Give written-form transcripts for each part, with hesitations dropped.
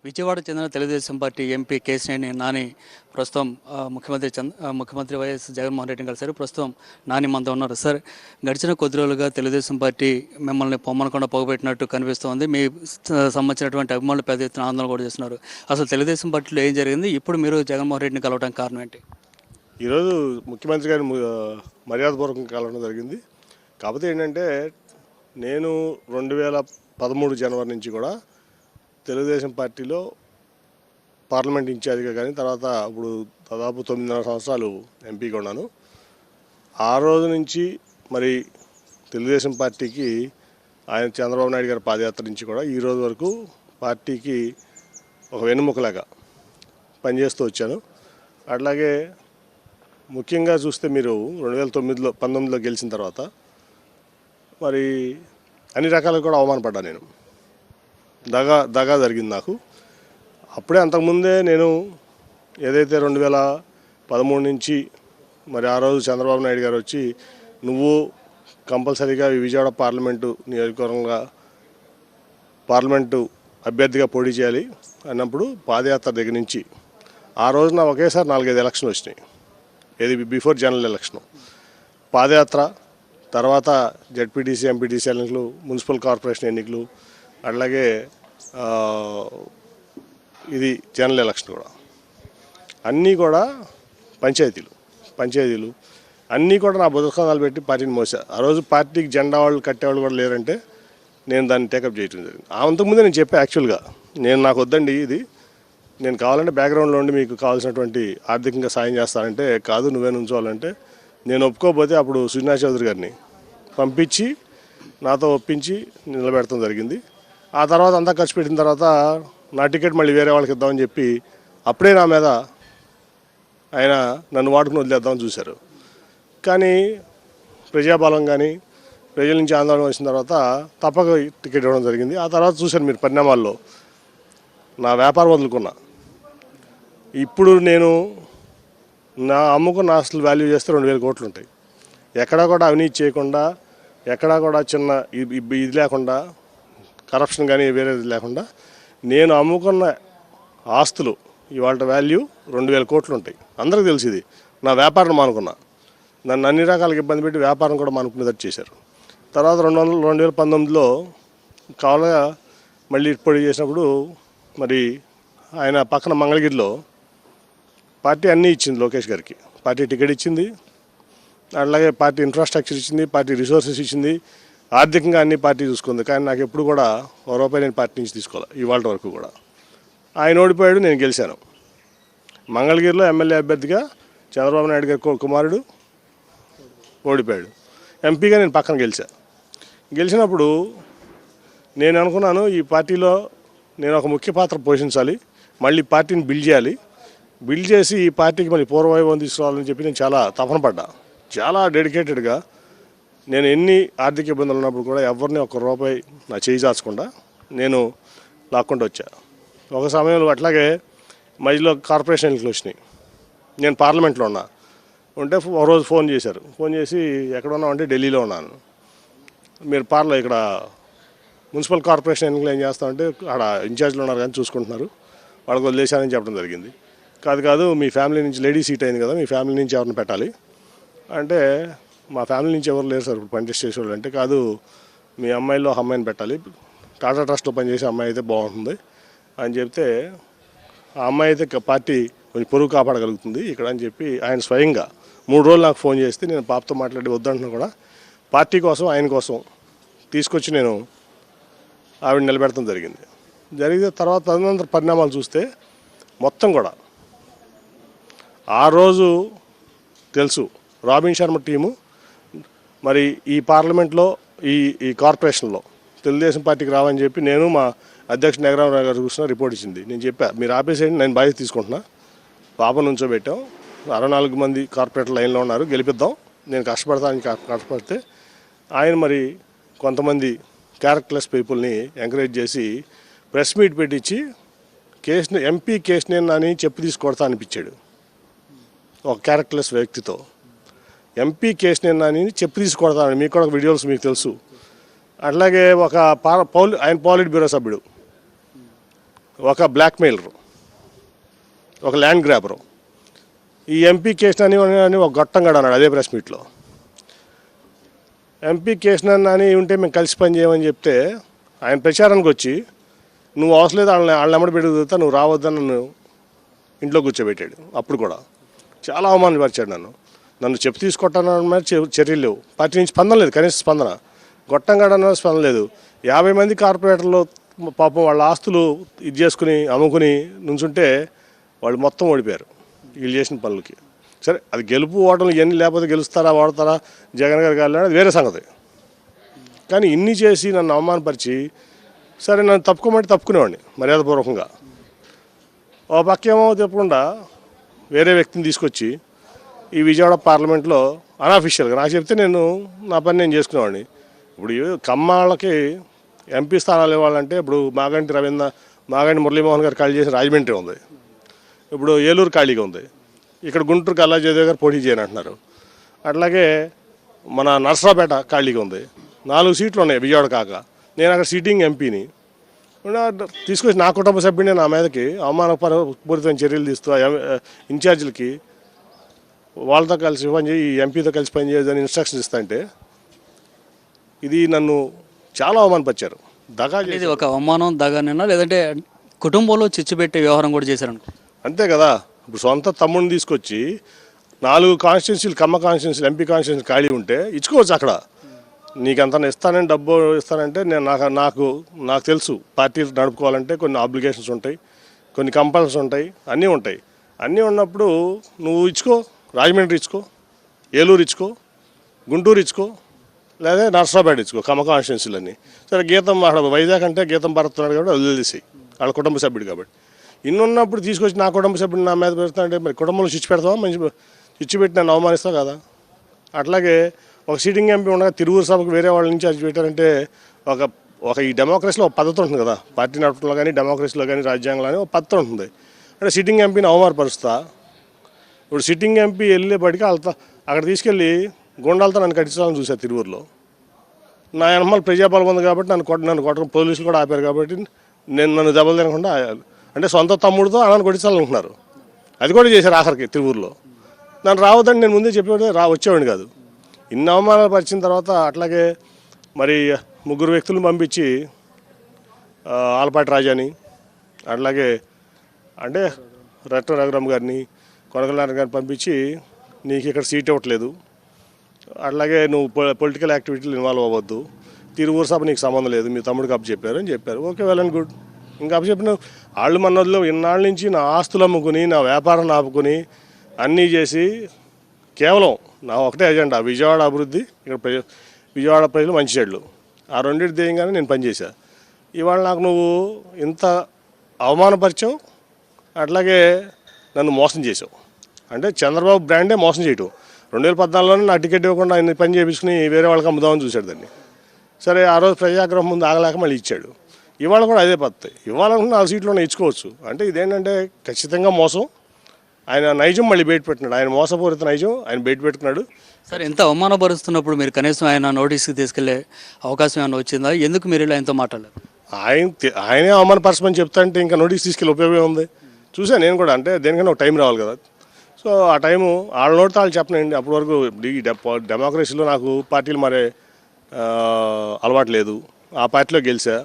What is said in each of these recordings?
విజయవాడ చెందిన Telugu Desam party MP Kesineni Nani ప్రస్తుతం ముఖ్యమంత్రి వైఎస్ జగన్మోహన్ రెడ్డిని కలిశారు. ప్రస్తుతం నాని మనతో ఉన్నారు. సార్, గడిచిన కొద్ది రోజులుగా తెలుగుదేశం పార్టీ మిమ్మల్ని పొమ్మనకుండా పోగబెట్టినట్టు కనిపిస్తోంది. మీ సంబంధించినటువంటి అభిమానులు పెద్ద ఎత్తున ఆందోళన కూడా చేస్తున్నారు. అసలు తెలుగుదేశం పార్టీలో ఏం జరిగింది? ఇప్పుడు మీరు జగన్మోహన్ రెడ్డిని కలవడానికి కారణం ఏంటి? ఈరోజు ముఖ్యమంత్రి గారి మర్యాదపూర్వకంగా కలవడం జరిగింది. కాకపోతే ఏంటంటే నేను 2013 జనవరి నుంచి కూడా తెలుగుదేశం పార్టీలో పార్లమెంట్ ఇన్ఛార్జిగా కానీ తర్వాత ఇప్పుడు దాదాపు 9.5 సంవత్సరాలు ఎంపీగా ఉన్నాను. ఆ రోజు నుంచి మరి తెలుగుదేశం పార్టీకి ఆయన చంద్రబాబు నాయుడు గారి పాదయాత్ర నుంచి కూడా ఈ రోజు వరకు పార్టీకి ఒక వెన్నుముకలాగా పనిచేస్తూ వచ్చాను. అట్లాగే ముఖ్యంగా చూస్తే మీరు 2019లో గెలిచిన తర్వాత మరి అన్ని రకాలుగా కూడా అవమానపడ్డా. నేను దగా జరిగింది నాకు. అప్పుడే అంతకుముందే నేను ఏదైతే 2013 నుంచి మరి ఆ రోజు చంద్రబాబు నాయుడు గారు వచ్చి నువ్వు కంపల్సరీగా విజయవాడ పార్లమెంటు నియోజకవర్గంగా పార్లమెంటు అభ్యర్థిగా పోటీ చేయాలి అన్నప్పుడు పాదయాత్ర దగ్గర నుంచి ఆ రోజున ఒకేసారి 4-5 ఎలక్షన్లు వచ్చినాయి. ఏది బిఫోర్ జనరల్ ఎలక్షన్, పాదయాత్ర తర్వాత జెడ్పీటీసీ ఎంపీటీసీ ఎన్నికలు, మున్సిపల్ కార్పొరేషన్ ఎన్నికలు, అట్లాగే ఇది జనరల్ ఎలక్షన్ కూడా అన్నీ కూడా పంచాయతీలు అన్నీ కూడా నా బుధకాలు పెట్టి పార్టీని మోసా. ఆ రోజు పార్టీకి జెండా వాళ్ళు కట్టేవాళ్ళు కూడా లేరంటే నేను దాన్ని టేకప్ చేయడం జరిగింది. అంతకుముందే నేను చెప్పా, యాక్చువల్గా నాకు వద్దండి ఇది, నేను కావాలంటే బ్యాక్గ్రౌండ్లో ఉండి మీకు కావాల్సినటువంటి ఆర్థికంగా సాయం చేస్తానంటే, కాదు నువ్వే నుంచోవాలంటే నేను ఒప్పుకోకపోతే అప్పుడు సుజనా చౌదరి గారిని పంపించి నాతో ఒప్పించి నిలబెడతాం జరిగింది. ఆ తర్వాత అంతా ఖర్చు పెట్టిన తర్వాత నా టికెట్ మళ్ళీ వేరే వాళ్ళకి ఇద్దామని చెప్పి అప్పుడే నా మీద ఆయన నన్ను వాడుకుని వదిలేద్దామని చూశారు. కానీ ప్రజాబలం కానీ ప్రజల నుంచి ఆందోళన వచ్చిన తర్వాత తప్పక టికెట్ ఇవ్వడం జరిగింది. ఆ తర్వాత చూశాను మీరు పరిణామాల్లో నా వ్యాపారం వదులుకున్నా. ఇప్పుడు నేను నా అమ్ముకున్న ఆస్తులు వాల్యూ చేస్తే 2,000 కోట్లు ఉంటాయి. ఎక్కడా కూడా అవినీతి చేయకుండా, ఎక్కడా కూడా చిన్న ఇది లేకుండా, కరప్షన్ కానీ వేరేది లేకుండా నేను అమ్ముకున్న ఆస్తులు ఇవాళ వాల్యూ 2,000 కోట్లు ఉంటాయి. అందరికీ తెలిసి ఇది. నా వ్యాపారం మానుకున్నా, నన్ను అన్ని రకాలుగా ఇబ్బంది పెట్టి వ్యాపారం కూడా మానుకునేటట్టు చేశారు. తర్వాత 2019లో కావాలగా మళ్ళీ పోటీ చేసినప్పుడు మరి ఆయన పక్కన మంగళగిరిలో పార్టీ అన్నీ ఇచ్చింది. లోకేష్ గారికి పార్టీ టికెట్ ఇచ్చింది, అట్లాగే పార్టీ ఇన్ఫ్రాస్ట్రక్చర్ ఇచ్చింది, పార్టీ రిసోర్సెస్ ఇచ్చింది, ఆర్థికంగా అన్ని పార్టీ చూసుకుంది. కానీ నాకు ఎప్పుడు కూడా రూపాయి నేను పార్టీ నుంచి తీసుకోవాలి. ఇవాళ వరకు కూడా ఆయన ఓడిపోయాడు, నేను గెలిచాను. మంగళగిరిలో ఎమ్మెల్యే అభ్యర్థిగా చంద్రబాబు నాయుడు గారి కుమారుడు ఓడిపోయాడు. ఎంపీగా నేను పక్కన గెలిచినప్పుడు నేను అనుకున్నాను ఈ పార్టీలో నేను ఒక ముఖ్య పాత్ర పోషించాలి, మళ్ళీ పార్టీని బిల్డ్ చేసి ఈ పార్టీకి మళ్ళీ పూర్వవైభవం తీసుకురావాలని చెప్పి నేను చాలా తపన పడ్డా. చాలా డెడికేటెడ్గా నేను ఎన్ని ఆర్థిక ఇబ్బందులు ఉన్నప్పుడు కూడా ఎవరిని ₹1 నా చేయి చాచకుండా నేను లాక్కుంటూ వచ్చా. ఒక సమయంలో అట్లాగే మధ్యలో కార్పొరేషన్ ఎన్నికలు వచ్చినాయి. నేను పార్లమెంట్లో ఉంటే ఒక రోజు ఫోన్ చేసి ఎక్కడ ఉన్నావు అంటే ఢిల్లీలో ఉన్నాను. మీరు ఇక్కడ మున్సిపల్ కార్పొరేషన్ ఎన్నికలు ఏం చేస్తామంటే అక్కడ ఇన్ఛార్జ్లో ఉన్నారు కానీ చూసుకుంటున్నారు, వాళ్ళకి వదిలేశానని చెప్పడం జరిగింది. కాదు మీ ఫ్యామిలీ నుంచి లేడీ సీట్ అయింది కదా, మీ ఫ్యామిలీ నుంచి ఎవరిని పెట్టాలి అంటే మా ఫ్యామిలీ నుంచి ఎవరు లేరు సార్ ఇప్పుడు పనిచేసి చేసేవాళ్ళు అంటే, కాదు మీ అమ్మాయిలో ఒక అమ్మాయిని పెట్టాలి, టాటా ట్రస్ట్లో పనిచేసే అమ్మాయి అయితే బాగుంటుంది అని చెప్తే, ఆ అమ్మాయి అయితే పార్టీ కొంచెం పొరుగు కాపాడగలుగుతుంది ఇక్కడ అని చెప్పి ఆయన స్వయంగా 3 రోజులు నాకు ఫోన్ చేస్తే నేను పాపతో మాట్లాడి వద్దంటున్నా కూడా పార్టీ కోసం ఆయన కోసం తీసుకొచ్చి నేను ఆవిడ నిలబెడతాం జరిగిన తర్వాత తదనంతర పరిణామాలు చూస్తే మొత్తం కూడా ఆ రోజు తెలుసు రాబిన్ శర్మ టీము మరి ఈ పార్లమెంట్లో ఈ కార్పొరేషన్లో తెలుగుదేశం పార్టీకి రావని చెప్పి నేను మా అధ్యక్షుడు నెగరామరావు గారు చూసిన రిపోర్ట్ ఇచ్చింది. నేను చెప్పా మీరు ఆపేసేయండి, నేను బాధ్యత తీసుకుంటున్నా, పాప నుంచోబెట్టాం, 64 మంది కార్పొరేటర్ లైన్లో ఉన్నారు, గెలిపిద్దాం, నేను కష్టపడితే ఆయన మరి కొంతమంది క్యారెక్టర్లెస్ పీపుల్ని ఎంకరేజ్ చేసి ప్రెస్ మీట్ పెట్టించి ఎంపీ కేశినేని నాని చెప్పు తీసుకొడతా అనిపించాడు. ఒక క్యారెక్టర్లెస్ వ్యక్తితో ఎంపీ కేశినేని నానిని చెప్పు తీసుకొడతానని మీకు కూడా వీడియోస్ మీకు తెలుసు. అట్లాగే ఒక ఆయన పాలిట్ బ్యూరో సభ్యుడు ఒక బ్లాక్మెయిలరు, ఒక ల్యాండ్ గ్రాబరు, ఈ ఎంపీ కేసునని అని ఒక గొట్టంగాడు అన్నాడు అదే ప్రెస్ మీట్లో. ఎంపీ కేసునని అని ఉంటే మేము కలిసి పని చేయమని చెప్తే ఆయన ప్రచారానికి వచ్చి నువ్వు అవసరం లేదు వాళ్ళని ఎమ్మడి పెట్టుకుతా, నువ్వు రావద్దని నన్ను ఇంట్లో కూర్చోబెట్టాడు. అప్పుడు కూడా చాలా అవమానపరిచాడు నన్ను చెప్పు తీసుకొట్టాను మరి చర్యలు లేవు. పార్టీ నుంచి స్పందన లేదు, కనీస స్పందన. గొట్టంగాడన్న స్పందన లేదు. 50 మంది కార్పొరేటర్లు పాపం వాళ్ళ ఆస్తులు ఇది చేసుకుని అమ్ముకుని నుంచుంటే వాళ్ళు మొత్తం ఓడిపోయారు వీళ్ళు చేసిన పనులకి. సరే అది గెలుపు ఓటలు ఇవన్నీ లేకపోతే గెలుస్తారా ఓడతారా జగన్ గారికి వెళ్ళాడు, అది వేరే సంగతి. కానీ ఇన్ని చేసి నన్ను అవమానపరిచి సరే నన్ను తప్పుకోమంటే తప్పుకునేవాడిని మర్యాదపూర్వకంగా. ఓ పక్కేమో చెప్పకుండా వేరే వ్యక్తిని తీసుకొచ్చి ఈ విజయవాడ పార్లమెంట్లో అన్అఫీషియల్గా నాకు చెప్తే నేను నా పని నేను చేసుకునేవాడిని. ఇప్పుడు కమ్మాళ్ళకి ఎంపీ స్థానాలు ఇవ్వాలంటే ఇప్పుడు మాగంటి మురళీమోహన్ గారు ఖాళీ చేసి రాజమండ్రి ఉంది, ఇప్పుడు ఏలూరు ఖాళీగా ఉంది, ఇక్కడ గుంటూరుకి అల్లా జయదేవ్ గారు పోటీ చేయని అంటున్నారు. అట్లాగే మన నర్సరాపేట ఖాళీగా ఉంది, 4 సీట్లు ఉన్నాయి విజయవాడ కాక. నేను అక్కడ సిట్టింగ్ ఎంపీని తీసుకొచ్చి నా కుటుంబ సభ్యుడిని నా మీదకి అవమానపూరితమైన చర్యలు తీస్తూ ఇన్ఛార్జీలకి వాళ్ళతో కలిసి పనిచేయి ఈ ఎంపీతో కలిసి పనిచేయదని ఇన్స్ట్రక్షన్స్ ఇస్తాంటే ఇది నన్ను చాలా అవమానపరిచారు. దగా ఇది ఒక అవమానం దగానేనా లేదంటే కుటుంబంలో చిచ్చు పెట్టే వ్యవహారం కూడా చేశారనుకో. అంతే కదా. ఇప్పుడు సొంత తమ్ముడిని తీసుకొచ్చి 4 కాన్స్టిట్యున్సీలు కమ్మ కాన్స్టిట్యున్సీలు ఎంపీ కాన్స్టిట్యున్సీ ఖాళీ ఉంటే ఇచ్చుకోవచ్చు అక్కడ. నీకంత ఇస్తానని డబ్బు ఇస్తానంటే నేను నాకు తెలుసు పార్టీలు నడుపుకోవాలంటే కొన్ని ఆబ్లిగేషన్స్ ఉంటాయి, కొన్ని కంపల్స్ ఉంటాయి, అన్నీ ఉంటాయి. అన్నీ ఉన్నప్పుడు నువ్వు ఇచ్చుకో, రాజమండ్రి ఇచ్చుకో, ఏలూరు ఇచ్చుకో, గుంటూరు ఇచ్చుకో, లేదా నర్సరాపేట ఇచ్చుకో కమ్మ కాన్స్టిట్యున్సీలన్నీ. సరే గీతం అక్కడ వైజాగ్ అంటే గీతం భరతున్నాడు కాబట్టి వదిలేసి వాళ్ళ కుటుంబ సభ్యుడు కాబట్టి. ఇన్ని ఉన్నప్పుడు తీసుకొచ్చి నా కుటుంబ సభ్యుడు నా మీద పెడతానంటే మరి కుటుంబంలో చిచ్చు పెడతావా, మంచి చిచ్చు పెట్టి నన్ను అవమానిస్తావు కదా. అట్లాగే ఒక సిట్టింగ్ ఎంపీ ఉండగా తిరువురు సభకు వేరే వాళ్ళ నుంచి అది పెట్టారంటే ఒక ఈ డెమోక్రసీలో ఒక పద్ధతి ఉంటుంది కదా, పార్టీ నడపడంలో కానీ డెమోక్రసీలో కానీ రాజ్యాంగంలో కానీ ఒక పద్ధతి ఉంటుంది. అంటే సిట్టింగ్ ఎంపీని అవమానపరుస్తా. ఇప్పుడు సిట్టింగ్ ఎంపీ వెళ్ళేపటికి వాళ్ళతో అక్కడ తీసుకెళ్ళి గుండాలతో నన్ను కట్టించాలని చూశారు తిరువురులో. నా వెనకాల ప్రజాబలం ఉంది కాబట్టి నన్ను కొట్టడం పోలీసులు కూడా ఆపారు కాబట్టి నన్ను దెబ్బలు తినకుండా అంటే సొంత తమ్ముడితో అన్నను కొట్టించాలనుకుంటున్నారు. అది కూడా చేశారు ఆఖరికి తిరువురులో. నన్ను రావద్దని నేను ముందే చెప్పేవాడు వచ్చేవాడిని కాదు. ఇన్ని అవమానాలు పరిచిన తర్వాత అట్లాగే మరి 3 వ్యక్తులను పంపించి ఆలపాటి రాజాని అట్లాగే అంటే రెట్ట రఘురామ్ గారిని కొనకలనారాయణ గారిని పంపించి నీకు ఇక్కడ సీట్ ఇవ్వట్లేదు, అట్లాగే నువ్వు పొలిటికల్ యాక్టివిటీలు ఇన్వాల్వ్ అవ్వద్దు, తిరువురు సభ నీకు సంబంధం లేదు, మీ తమ్ముడికి అప్పచెప్పారు అని చెప్పారు. Okay, well and good. ఇంకా అప్పచెప్పిన వాళ్ళు మనలో ఇన్నాళ్ళ నుంచి నా ఆస్తులు అమ్ముకుని నా వ్యాపారం ఆపుకుని అన్నీ చేసి కేవలం నా ఒకటే ఎజెండా విజయవాడ అభివృద్ధి, ఇక్కడ విజయవాడ ప్రజలు మంచి చెడ్లు, ఆ రెండింటి ధ్యేయంగానే నేను పనిచేశాను. ఇవాళ నాకు నువ్వు ఇంత అవమానపరిచావు, అట్లాగే నన్ను మోసం చేసావు. అంటే చంద్రబాబు బ్రాండే మోసం చేయటం. 2014లోనే నా టికెట్ ఇవ్వకుండా ఆయన పని చేయించుకుని వేరే వాళ్ళకి అమ్ముదామని చూశాడు దాన్ని. సరే ఆ రోజు ప్రజాగ్రహం ముందు ఆగలేక మళ్ళీ ఇచ్చాడు. ఇవాళ కూడా అదే పద్ధతి. ఇవ్వాలనుకున్న 4 సీట్లోనే ఇచ్చుకోవచ్చు. అంటే ఇదేంటంటే ఖచ్చితంగా మోసం. ఆయన నైజం మళ్ళీ బయట పెట్టినాడు, ఆయన మోసపూరిత నైజం ఆయన బయట పెట్టుకున్నాడు. సరే, ఎంత అవమానపరుస్తున్నప్పుడు మీరు కనీసం ఆయన నోటీస్కి తీసుకెళ్లే అవకాశం ఏమైనా వచ్చిందా? ఎందుకు మీరు ఇలా ఎంతో మాట్లాడారు? ఆయనే అవమానపరచమని చెప్తా అంటే ఇంకా నోటీస్ తీసుకెళ్ళి ఉపయోగం ఉంది. చూసాను నేను కూడా. అంటే దేనికైనా ఒక టైం రావాలి కదా. సో ఆ టైము వాళ్ళ నోటితో వాళ్ళు చెప్పనండి. అప్పటి వరకు ఈ డెమోక్రసీలో నాకు పార్టీలు మారే అలవాటు లేదు. ఆ పార్టీలో గెలిచా,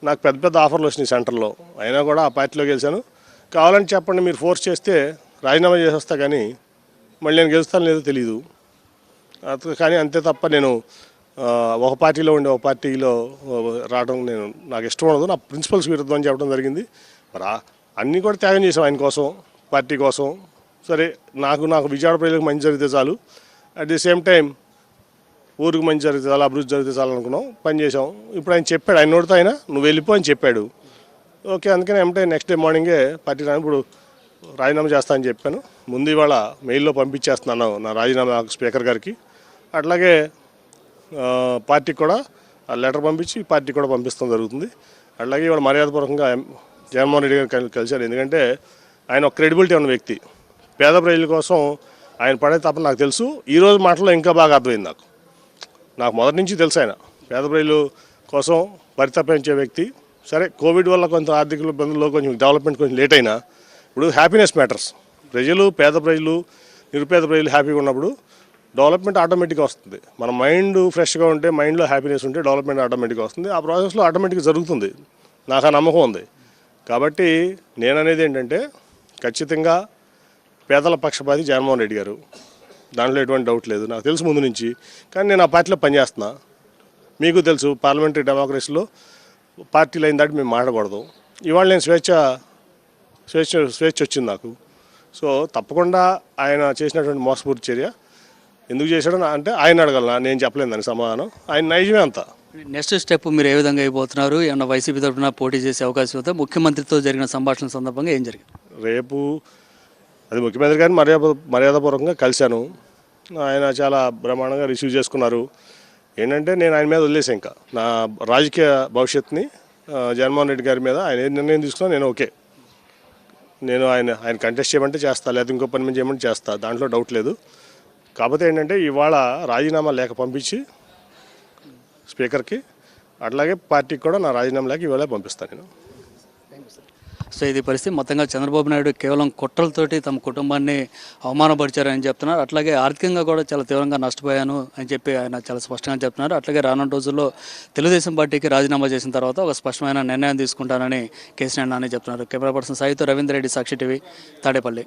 నాకు పెద్ద పెద్ద ఆఫర్లు వచ్చినాయి సెంటర్లో, అయినా కూడా ఆ పార్టీలో గెలిచాను. కావాలని చెప్పండి, మీరు ఫోర్స్ చేస్తే రాజీనామా చేసేస్తా, కానీ మళ్ళీ నేను గెలుస్తాను లేదో తెలీదు. కానీ అంతే తప్ప నేను ఒక పార్టీలో ఉండి ఒక పార్టీలో రావడం నాకు ఇష్టం ఉండదు. నా ప్రిన్సిపల్స్ విరుద్ధం అని చెప్పడం జరిగింది. మరి అన్నీ కూడా త్యాగం చేసాం ఆయన కోసం, పార్టీ కోసం. సరే, నాకు విజయవాడ ప్రజలకు మంచి జరిగితే చాలు, అట్ ది సేమ్ టైం ఊరికి మంచి జరిగితే చాలు, అభివృద్ధి జరిగితే చాలు అనుకున్నాం, పనిచేసాం. ఇప్పుడు ఆయన చెప్పాడు, ఆయన నోటితో ఆయన నువ్వు వెళ్ళిపో అని చెప్పాడు. ఓకే, అందుకని ఏమంటే నెక్స్ట్ డే మార్నింగే పార్టీ ఇప్పుడు రాజీనామా చేస్తా అని చెప్పాను. ముందు ఇవాళ మెయిల్లో పంపించేస్తున్నాను నా రాజీనామా స్పీకర్ గారికి. అట్లాగే పార్టీకి కూడా లెటర్ పంపించి పార్టీకి కూడా పంపిస్తాం జరుగుతుంది. అట్లాగే ఇవాళ మర్యాదపూర్వకంగా జగన్మోహన్ రెడ్డి గారు కలిశారు. ఎందుకంటే ఆయన ఒక క్రెడిబిలిటీ ఉన్న వ్యక్తి. పేద ప్రజల కోసం ఆయన పడే తప్ప నాకు తెలుసు. ఈరోజు మాటలో ఇంకా బాగా అర్థమైంది నాకు మొదటి నుంచి తెలుసు. ఆయన పేద ప్రజల కోసం పరితపించే వ్యక్తి, సరే కోవిడ్ వల్ల కొంత ఆర్థిక ఇబ్బందుల్లో కొంచెం డెవలప్మెంట్ కొంచెం లేట్ అయినా ఇప్పుడు హ్యాపీనెస్ మ్యాటర్స్. ప్రజలు, పేద ప్రజలు, నిరుపేద ప్రజలు హ్యాపీగా ఉన్నప్పుడు డెవలప్మెంట్ ఆటోమేటిక్గా వస్తుంది. మన మైండ్ ఫ్రెష్గా ఉంటే, మైండ్లో హ్యాపీనెస్ ఉంటే డెవలప్మెంట్ ఆటోమేటిక్గా వస్తుంది. ఆ ప్రాసెస్లో ఆటోమేటిక్గా జరుగుతుంది. నాకు ఆ నమ్మకం ఉంది. కాబట్టి నేను అనేది ఏంటంటే ఖచ్చితంగా పేదల పక్షపాతి జగన్మోహన్ రెడ్డి గారు, దాంట్లో ఎటువంటి డౌట్ లేదు. నాకు తెలుసు ముందు నుంచి. కానీ నేను ఆ పార్టీలో పనిచేస్తున్నా. మీకు తెలుసు పార్లమెంటరీ డెమోక్రసీలో పార్టీలు అయిన దాటి మేము మాట్లాడకూడదు. ఇవాళ నేను స్వేచ్ఛ వచ్చింది నాకు. సో తప్పకుండా ఆయన చేసినటువంటి మోసపూర్తి చర్య ఎందుకు చేశాడో అంటే ఆయన అడగలనా, నేను చెప్పలేను దానికి సమాధానం. ఆయన నైజమే అంతా. నెక్స్ట్ స్టెప్ మీరు ఏ విధంగా అయిపోతున్నారు? ఏమన్నా వైసీపీ తరఫున పోటీ చేసే అవకాశం ఉందా? ముఖ్యమంత్రితో జరిగిన సంభాషణ సందర్భంగా ఏం జరిగింది? రేపు అది ముఖ్యమంత్రి గారిని మర్యాదపూర్వకంగా కలిశాను. ఆయన చాలా బ్రహ్మాండంగా రిసీవ్ చేసుకున్నారు. ఏంటంటే నేను ఆయన మీద వదిలేసాను. ఇంకా నా రాజకీయ భవిష్యత్తుని జగన్మోహన్ రెడ్డి గారి మీద ఆయన ఏ నిర్ణయం తీసుకున్నా నేను ఓకే. నేను ఆయన కంటెస్ట్ చేయమంటే చేస్తా, లేదా ఇంకో పని మీద చేయమంటే చేస్తా, దాంట్లో డౌట్ లేదు. కాకపోతే ఏంటంటే ఇవాళ రాజీనామా లేఖ పంపించి స్పీకర్కి, అట్లాగే పార్టీకి కూడా నా రాజీనామా లేఖ ఇవాళ పంపిస్తాను నేను. సో ఇది పరిస్థితి. మొత్తంగా చంద్రబాబు నాయుడు కేవలం కుట్రలతోటి తమ కుటుంబాన్ని అవమానపరిచారని చెప్తున్నారు. అట్లాగే ఆర్థికంగా కూడా చాలా తీవ్రంగా నష్టపోయాను అని చెప్పి ఆయన చాలా స్పష్టంగా చెప్తున్నారు. అట్లాగే రానున్న రోజుల్లో తెలుగుదేశం పార్టీకి రాజీనామా చేసిన తర్వాత ఒక స్పష్టమైన నిర్ణయం తీసుకుంటానని కేసీఆర్ నాని చెప్తున్నారు. కెమెరా పర్సన్ సాయితో రవీందర్ రెడ్డి, సాక్షి టీవీ, తాడేపల్లి.